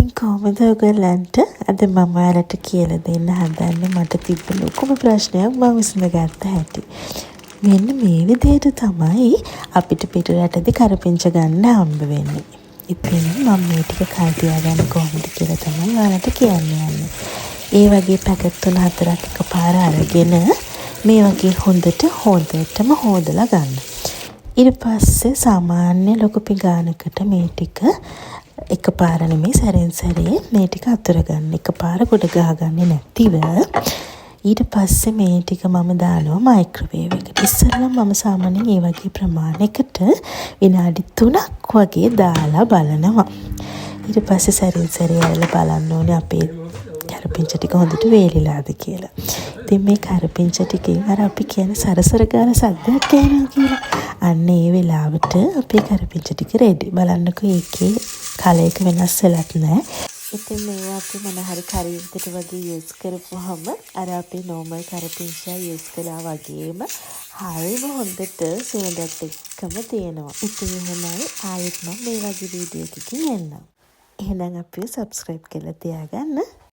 ඉතින් කොහොමද ඔයගලන්ට අද මම ඔයාලට කියලා දෙන්න හදන්නේ මට තිබ්බ ලොකුම ප්‍රශ්නයක් මම විසඳගත්ත හැටි. මෙන්න මේ විදිහට තමයි අපිට පිටු රටදී කරපිංච ගන්න හම්බ වෙන්නේ. ඉතින් මම මේ ටික කල් තියාගන්න කොහොමද කියලා තමයි ඔයාලට කියන්න යන්නේ. ඒ වගේ පැකට් 3-4ක් එකපාර අරගෙන මේ වගේ හොඳටම හොදලා ගන්න. ඊට පස්සේ සාමාන්‍ය ලොකු පිඟානකට මේ ටික එකපාර නෙමෙයි සැරෙන් සැරේ මේ ටික අතුර ගන්න. එකපාර ගොඩ ගහගන්නේ නැතිව ඊට පස්සේ මේ ටික මම දානවා මයික්‍රෝවේව් එකට. ඉස්සෙල්ලා මම සාමාන්‍යයෙන් මේ වගේ ප්‍රමාණයකට විනාඩි 3ක් වගේ දාලා බලනවා. ඊට පස්සේ සැරෙන් සැරේ අරලා බලන්න ඕනේ අපේ කරපිංච ටික හොඳට වේලිලාද කියලා. ඉතින් මේ කරපිංච ටිකෙන් අර අපි කියන සරසර ගාන සද්දයක් ඇහෙනවා කියලා. අන්න ඒ වෙලාවට අපේ කරපිංච ටික රෙඩි. බලන්නකෝ ඒකේ කලයක වෙනස් වෙලත් නැහැ. ඉතින් මේවා අපි මොන හරි කරි විදිහට වගේ යූස් කරපුවාම අර අපේ normal කරපිංචා යූස් කළා වගේම හරිම හොඳට සුවඳත් එක්කම තියෙනවා. ඉතින් එහෙමයි ආයෙත් මම මේ වගේ වීඩියෝ එකකින් එන්නම්. එහෙනම් අපිව subscribe කරලා තියාගන්න.